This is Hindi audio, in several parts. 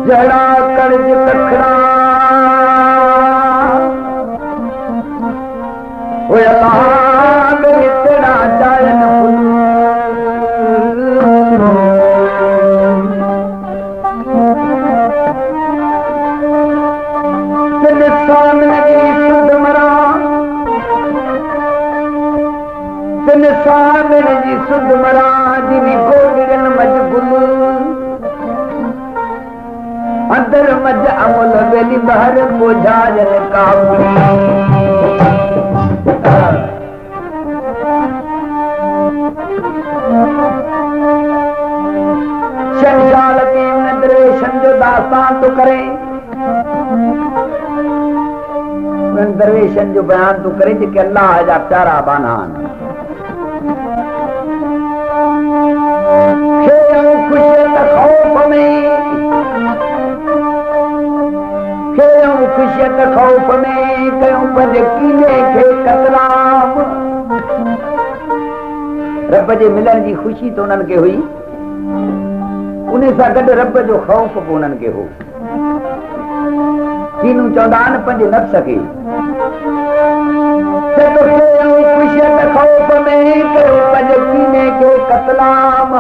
जड़ा कर्ज तखड़ा वो अल्लाह में तेरा जायन तेरे सामने की सुध मरा तेरे सामने की सुध मरा जिनी गोगन मजबूल अंदर मज अमल बेली बाहर बोझा जन काबुली शंजाल के दरवेशन जो दास्तान तो करे दरवेशन जो बयान तो करे कि अल्लाह जा प्यारा बानान खौफ में खुशियत खौफ में कयूं पंज कीने खे कतराम रब जे मिलण जी खुशी तो उन्हनि खे हुई उन सां गॾु रब जो खौफ बि उन्हनि खे हो कीनू चवंदा आहिनि पंहिंजे नफ़्स खे खुशियत खौफ में कयूं पंज कीने खे कतलाम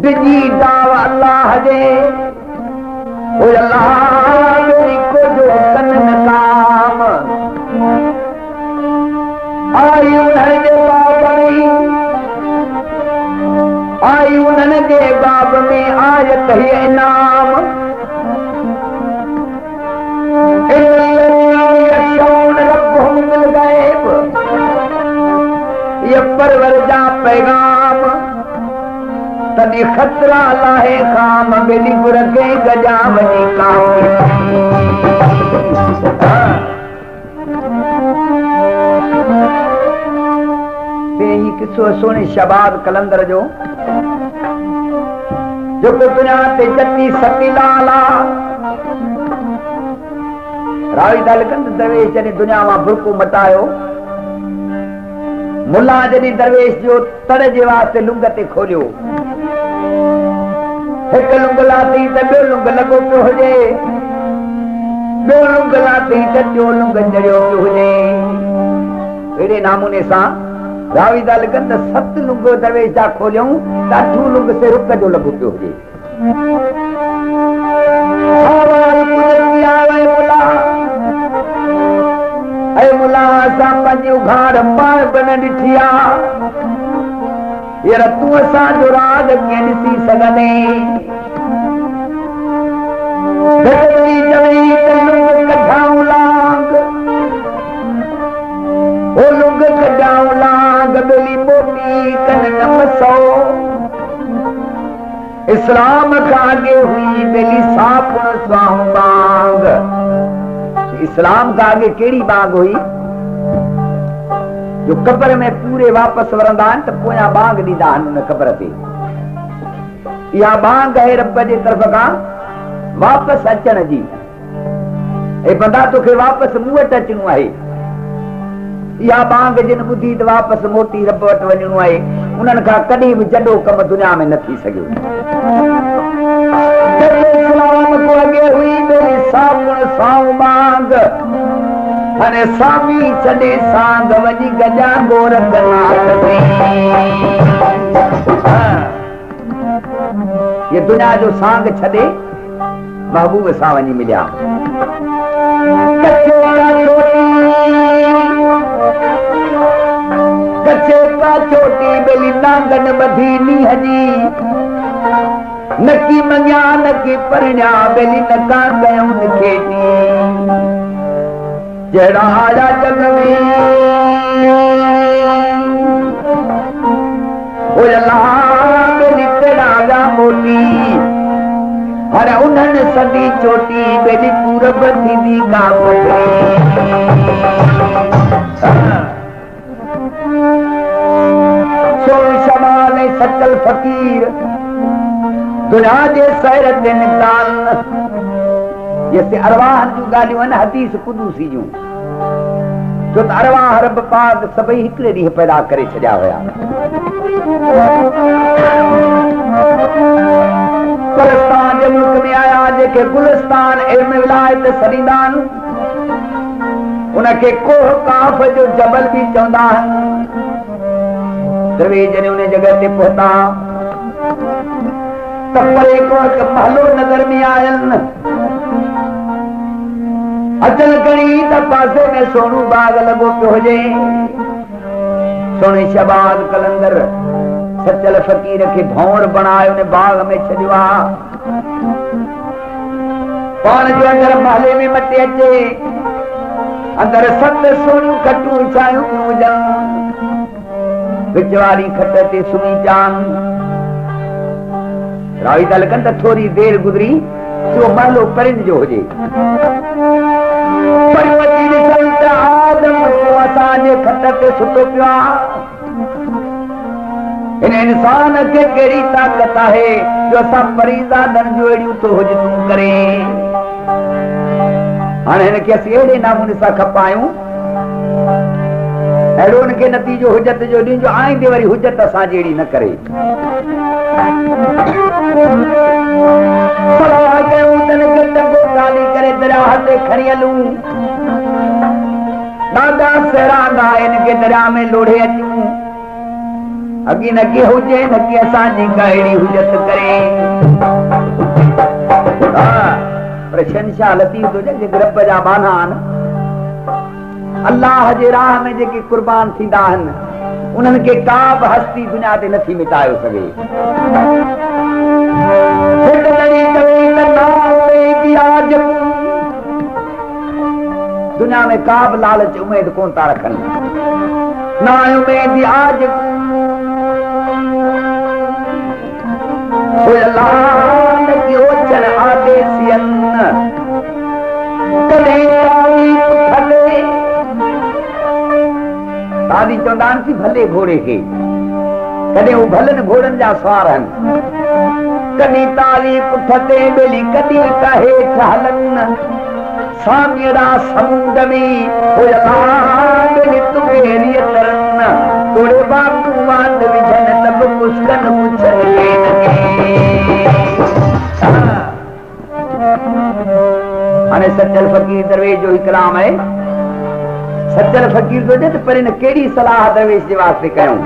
डिजी दाव अल्लाह जे ओ अल्लाह मेरी को जो कन नकाम आई उन्हनि जे बाब में आई उन्हनि जे बाब में आयत ही इनाम रब्बहुम बिल गैब ये परवर जा पैगाम तनी खतरा लाहे काम बेली गुरगे गजा वनी काम ही किसो सोने शबाब कलंदर जो दुनिया ते जती सती लाला रावी दालकंद दरवेश जने दुनिया मां बुरको मटायो मुल्ला जने दरवेश जो तड़ जे वास्ते लुंग ते खोलियो एक लुंग लाती त ॿियो लुंग लॻो पियो हुजे ॿियो लुंग लाती त टियों लुंग जड़ियो पियो हुजे अहिड़े नमूने सां रावी दालकंद 7 लुंग दरवेश जा खोलियूं त 8 लुंग से रुक जो लॻो पियो हुजे मुला असां पंहिंजी उघाड़ पाण बि न ॾिठी आहे यार तूं असांजो राज कीअं ॾिसी सघंदे इस्लाम का आगे हुई बेली साप स्वाहू बांग इस्लाम का आगे केड़ी बांग हुई जो कब्र में पूरे वापस वरंदा आहिनि त पोयां बांग ॾींदा आहिनि उन कब्र ते इहा बांग आहे रब जे तरफ़ खां वापस अचण जी ऐं बंदा तोखे वापस मूं वटि अचणो आहे इहा बांग जिन ॿुधी त वापस मोटी रब वटि वञणो आहे उन्हनि खां कॾहिं बि जॾो कम दुनिया में न थी सघियो इस्लाम को अॻे हुई बेली साबुण साऊं बांग हाणे सामी छॾे सांग वञी गजा गोरखनाथ ये दुनिया जो सांग छॾे महबूब सां वञी मिलिया कचे का छोटी बेली नांगन बधी नीह जी नकी मंगिया नकी परिण्या बेली नका कयूं खेटी जड़ा आया जग में तेरा मोटी हर उन्हनि सदी चोटी बेली पूरब थींदी का सो शमाल सचल फकीर दुनिया जे सैर ते निकाल जैसे अरवाहन जूं ॻाल्हियूं आहिनि हदीस कुदूसी जूं छो त अरवाह रब पाक सभई हिकिड़े ॾींहुं पैदा करे छॾिया हुया गुलिस्तान जे मुल्क में आया जेके गुलिस्तान इल्म विलायत सॾींदा आहिनि उनखे कोह काफ जो जबल बि चवंदा आहिनि दरवेश जॾहिं उन जॻह ते पहुता त परे को हिकु महलो नज़र में आयनि अचल कड़ी त पासे में सोनू बाग लॻो पियो हुजे सोने शहबाज कलंदर सचल फकीर खे भौर बणायो ने बाग में छॾियो आहे पाण जे अंदर महले में मटे अचे अंदर 7 सोनियूं खटूं छायूं हुजनि विच वारी खट ते सुम्ही जान रावी था लिखनि त थोरी देरि गुज़री जो महलो परिंद जो हुजे असांजे खट ते सुतो पियो आहे इन इंसान खे कहिड़ी ताक़त आहे जो असां परीज़ादनि जूं अहिड़ियूं तो हुजतूं करे हाणे हिनखे असीं अहिड़े नमूने सां खपायूं अहिड़ो हिनखे नतीजो हुजत जो ॾींजो आईंदे वरी हुजत असां जहिड़ी न करे सलाह कयूं त हिनखे टंगो ॻाल्हि करे दरिया ते खणी हलूं ॾाढा सहिरांगा हिनखे दरिया में लोढ़े अचूं अॻी न के हुजे न के असांजी का अहिड़ी हुजत करे पर शहंशाह लतीफ़ थो चए जेके रब जा बाना आहिनि अल्लाह जे राह में जेके कुर्बान थींदा आहिनि उन्हनि खे का बि हस्ती दुनिया ते नथी मिटाए सघे दुनिया में का बि लालच उमेद कोन था रखनि ना उमेद आज दादी चवंदा आहिनि कि भले घोड़े खे कॾहिं हू भलनि घोड़नि जा सवार आहिनि कॾहिं ताली पुठ ते ॿेली कॾहिं का हेठि हलनि सामिड़ा समुंड में तोड़े बाबू वांद विझनि तब पुष्कन पुछनि हाणे सचल फकीर दरवेश जो इकराम आहे सचल फकीर जो जे पर इन कहिड़ी सलाह दरवेश जे वास्ते कयूं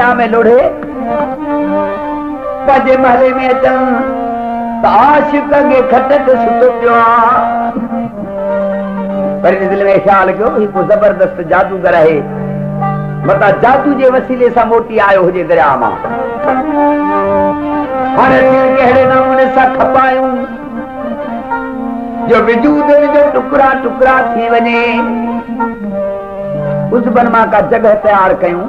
दुनिया में लोढ़े पंजे महले में अचनि त आशिक खे खटत सुतो पियो आहे। पर दिल में ख्याल कयो हिकु जबरदस्त जादूगर आहे, मता जादू जे वसीले सां मोटी आयो हुजे दरिया मां। हाणे कहिड़े नमूने सां खपायूं जो वजूद जो टुकड़ा टुकड़ा थी वञे। उजबन मां का जगह तैयार कयूं,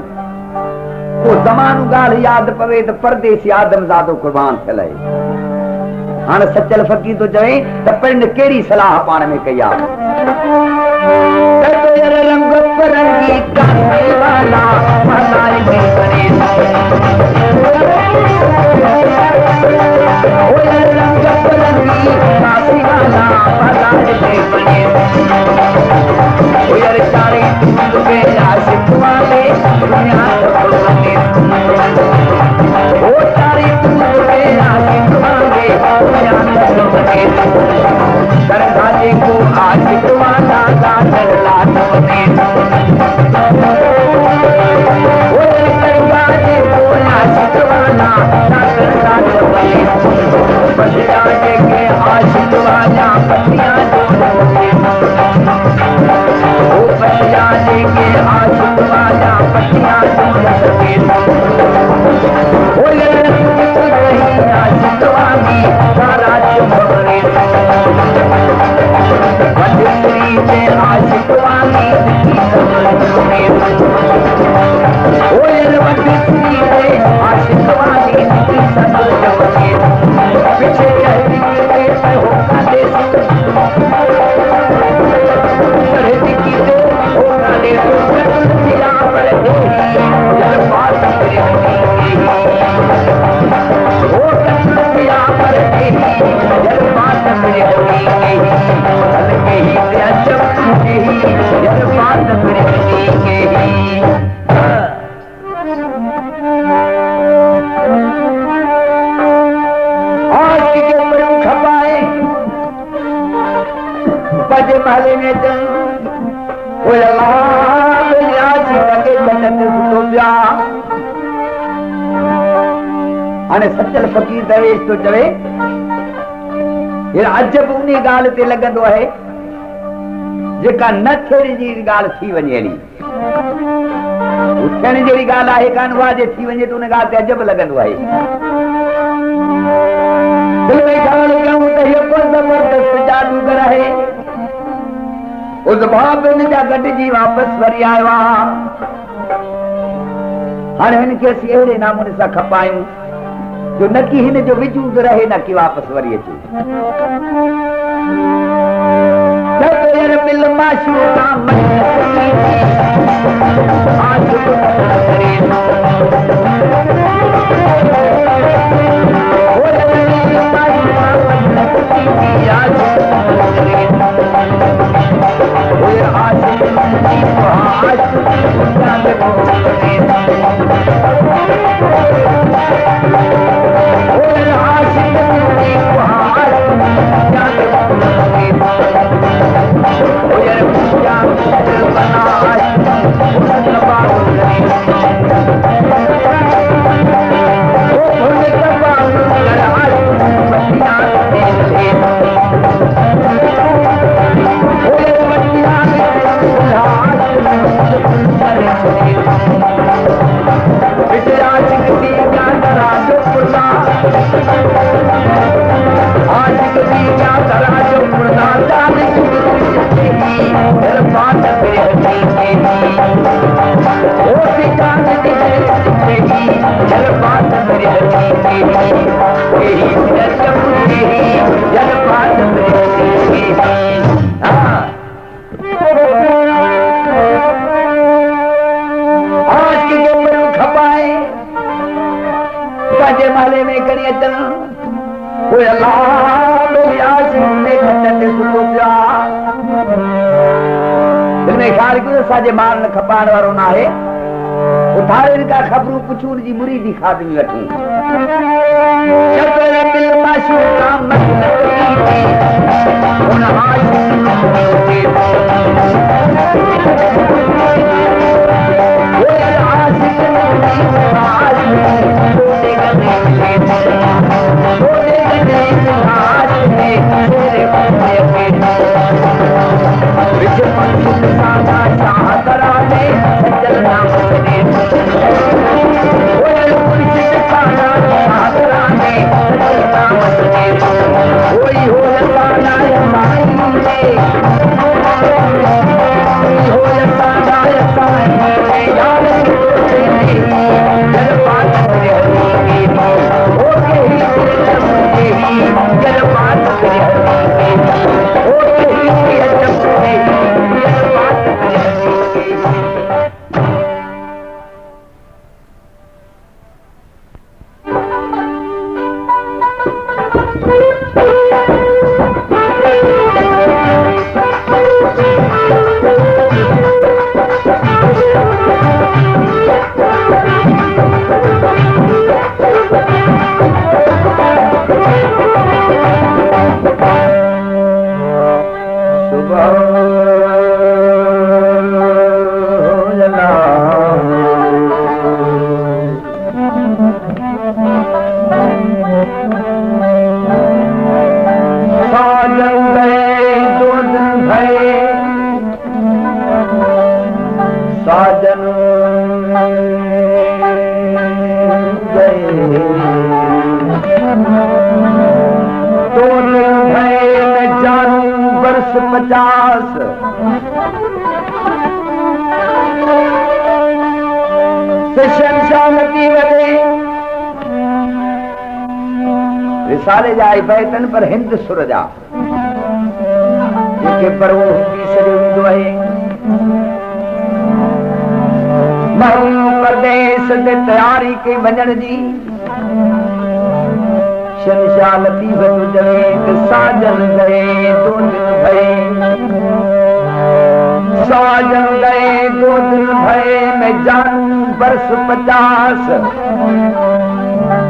को ज़मानो ॻाल्हि यादि पवे त परदेसी आदमज़ादो कुर्बान थियल आहे। हाणे सचल फ़कीर थो चवे त पिण कहिड़ी सलाह पाण में कई आहे। रंग परंगी कासे वाला मलाई में बने, रंग परंगी कासे वाला मलाई में बने, चारे के आशिक वाले दुनिया बने, ओ चारे के आशिक वाले दुनिया बने, दरगाहे को आशिक वाला गाजर लाट बने, ओ दरगाहे को आशिक वाला गाजर लाट बने, बदलाने के आशिक वाला पतियां जोड़े, ओ बदलाने के आशिक वाला पतियां जोड़े, ओ नहीं आशिक वाली सारा चुमरे, बदली से आशिक वाली समझे, ओ बदली से आशिक वाली समझे, पीछे कहती होगा देश महले में हाणे सचल फ़कीर दरवेश तो चवे अजब उन ॻाल्हि ते लॻंदो आहे जेका न थियण जी ॻाल्हि थी वञे। अहिड़ी थियण जहिड़ी ॻाल्हि आहे कान, उहा जे थी वञे त उन ॻाल्हि ते अजब लॻंदो आहे। दिल में ख़्याल कयूं त इहो को ज़बरदस्त जादूगर आहे, उस बाप हिन जा गॾिजी वापसि वरी आयो आहे। हाणे हिनखे असीं अहिड़े नमूने सां खपायूं जो न कि हिन जो वजूद रहे, न कि वापसि वरी अचे। महले में करी अचन कोई अल्लाह मेरी आशिक ने खटते सुतो पिया। दिल में ख्याल कयो साजे माल न खपाण वारो ना है, उठारे का खबरू पुछून जी मुरीदी खादमी वठूं। शबर दिल माशूका मतलब उन आशिक ने वो आशिक ने रिसाले जाए बैतन पर हिंद सुरजा जेके पर वो हिंदी सॼो ईंदो आहे महू परदेस ते तयारी कई वञण जी शनशाह लतीफ़ जो चवे त साजन गए 2 दिन भए साजन गए 2 दिन भए मैं जानू बरस 50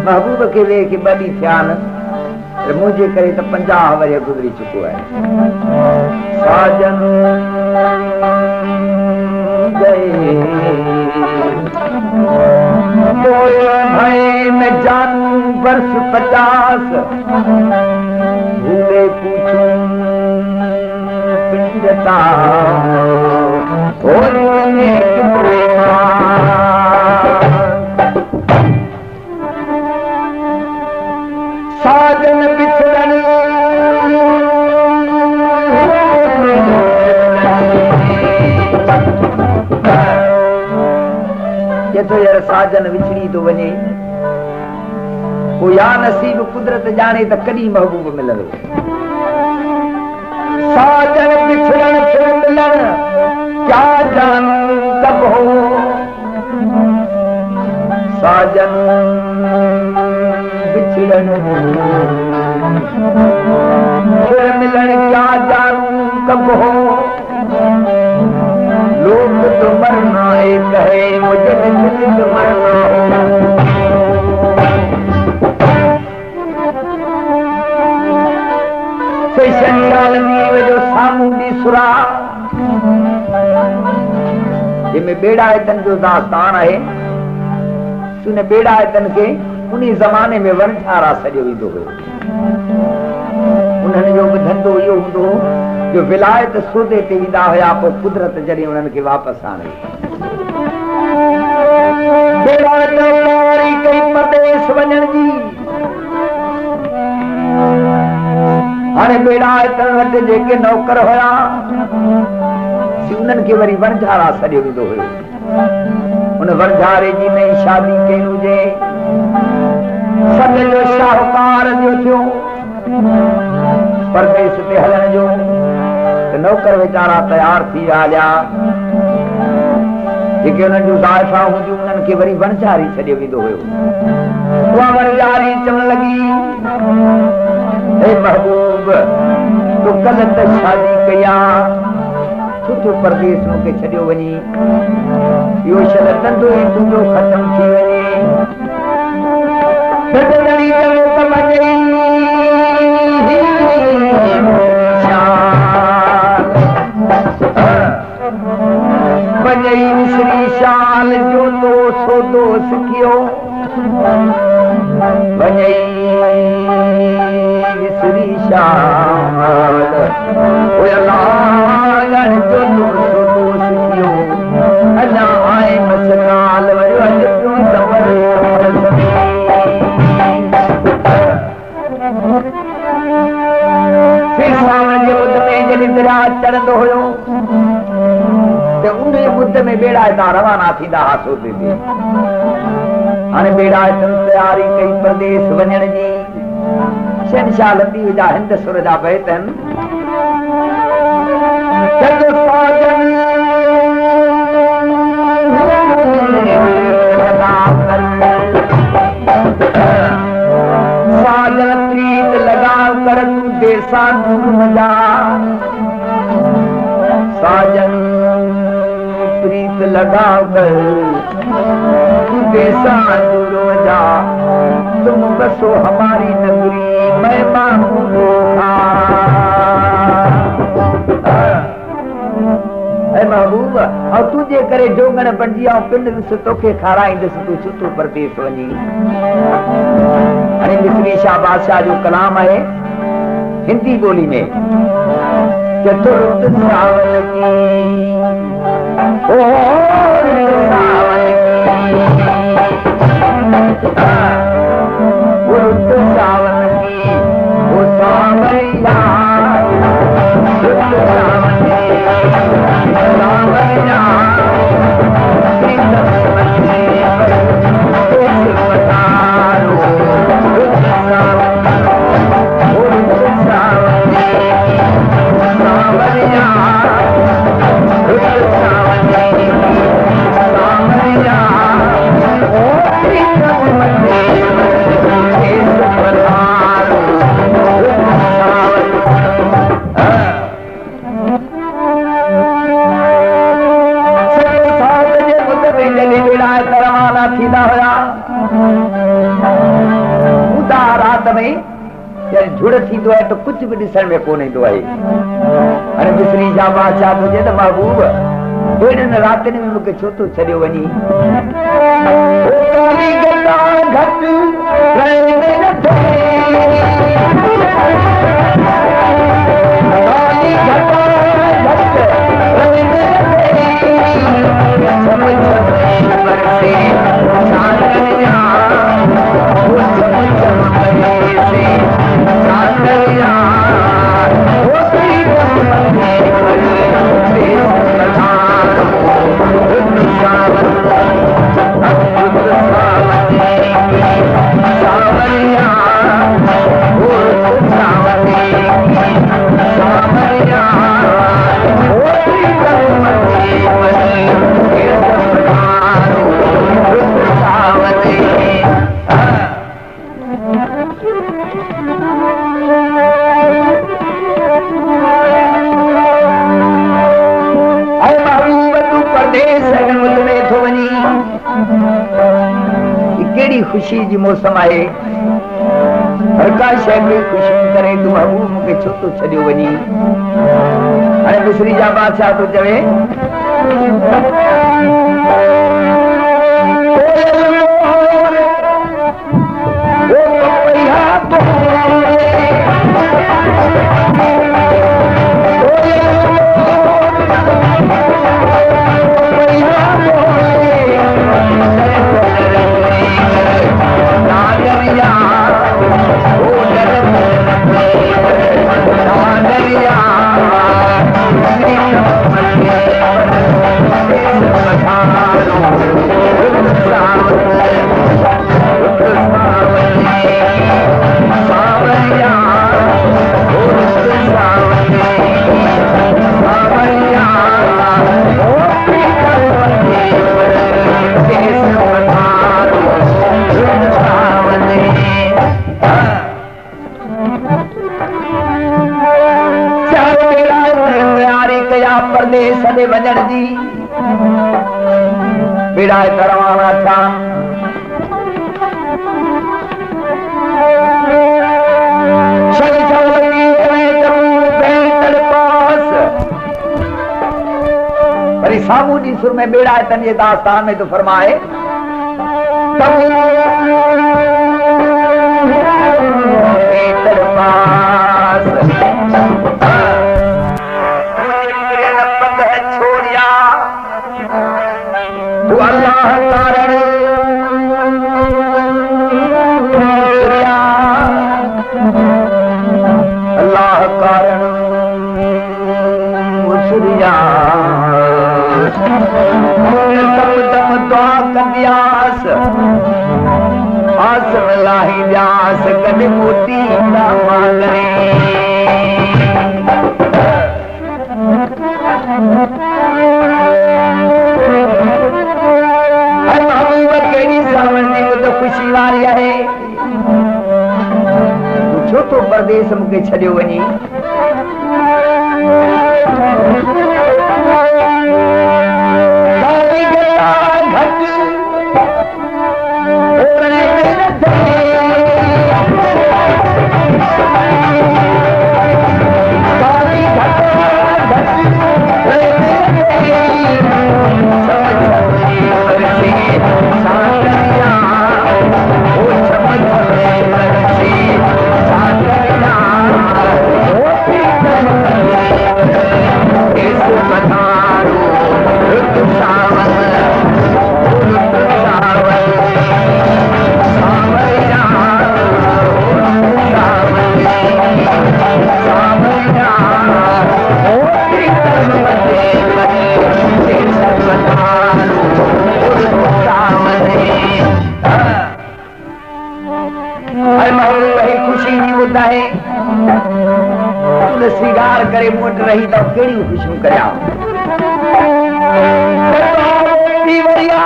महबूब के वे के बड़ी ध्यान मुझे करे तो 50 वरे गुजरी चुको है साजन गए भाई मैं जानू बरस 50 भूले पूछूं पिंडता साजन बिछड़न ये तो यार साजन विछड़ी तो वने को या नसीब कुदरत जाने त कदी महबूब मिलंदो साजन बिछड़न फिर मिलन क्या जान कब हो साजन बिछड़न फिर मिलन क्या जानू कब हो लोग तो मरना एक है मुझे निश्चित मरना हो जो सामूंडी सुरा जिनमें बेड़ायतन जो दास्तान है सुने बेड़ायतन के उन्हीं जमाने में वंठारा सॼो ईंदो हुयो उन्हनि जो बि धंधो इहो हूंदो जो विलायत सौदे ते ईंदा हुया पोइ कुदरत जॾहिं उन्हनि खे वापसि आणे कई परदेस वञण जी हाणे बेड़ायतन वटि जेके नौकर हुया उन्हनि खे वरी वंठारा सॼो ईंदो हुयो उन वंठारे जी नई शादी कई हुजे सॼो शाहूकार जो थियो परदेस ते हलण जो त नौकर वीचारा तयार थी आया जेके उन्हनि जूं ज़ाइफ़ा हूंदियूं उन्हनि खे वरी वणझारी छॾियो वेंदो हुयो उहा वणझारी चवण लॻी हे महबूब तूं कल्ह त शादी कई आहे छो थियो परदेस मूंखे छॾियो वञी इहो शल धंधो ई तुंहिंजो ख़तम थी वञे मिसरी शाल जो तो सौदो सिखियो वञे मिसरी शाल जो तो सौदो सिखियो अञा आए मसकाल वरी अॼु तूं सबर फिर सावन जे बुध में जॾहिं दरिया चढ़ंदो हुयो उन बुद्ध में बेड़ायता रवाना थींदा हुआ सोते ते हाणे बेड़ायतन तयारी कई परदेस वञण जी शहनशाह लतीफ़ जा हिंद सुर जा बैतन साजन प्रीत लगा कर तू देसा दूर जा साजन प्रीत लगा कर देसा दूर जा तुम बसो हमारी नगरी मैं मानू महबूब और तुझे करे जोगण बणजी ऐं पिंड ॾिस तोखे खाराईंदुसि तूं छुतो परदेस वञी। हाणे मिस्री शाह बादशाह जो कलाम आहे हिंदी ॿोली में। चतुर्थ सावन की ओ सावन की सावन की ओ सावैया झुड़ थींदो आहे त कुछ भी ॾिसण में कोन ईंदो आहे। हाणे मिस्री शाह बादशाह तुंहिंजे त महबूब अहिड़नि रातिनि में मूंखे छो थो छॾियो वञी। खुशी जी मौसम आहे हर का शइ में खुशी करे तूं महबूब मूंखे छो थो छॾियो वञी। हाणे मिस्री जा बादशाह थो चवे वञण जी बेड़ा करवाना था। वरी साम्हूं जी सुर में बेड़ा तन जे दास्तान में तो फरमाए कॾहिं मोती कहिड़ी सावण जी तो ख़ुशी वारी आहे छो तो परदेस मूंखे छॾियो वञी। सिगार करे मोट रही तो केड़ी खुशबू करया पीवरिया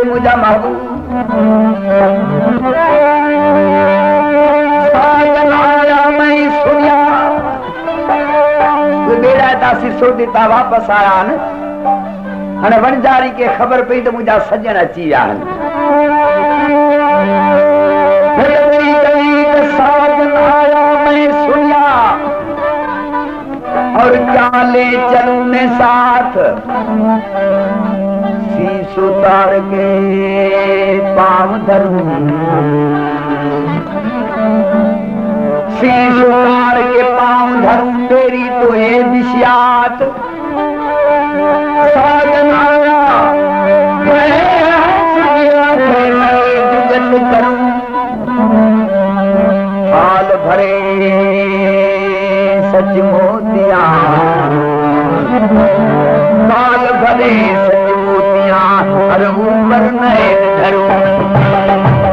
मुझा महबूब मैं सुनिया बेड़ा दासी सोदीता वापस आया न वनजारी के खबर पई तो मुझा सजन अची विया मैं सुनिया और क्या ले चलूं मैं साथ शीश उतार के पाँव धरूं शीश उतार के पाँव धरूं तेरी तो ये विषयात साधनाया जुगत करूं हाल भरे सच मोतिया हाल भरे अरे ऊपर नए धरूं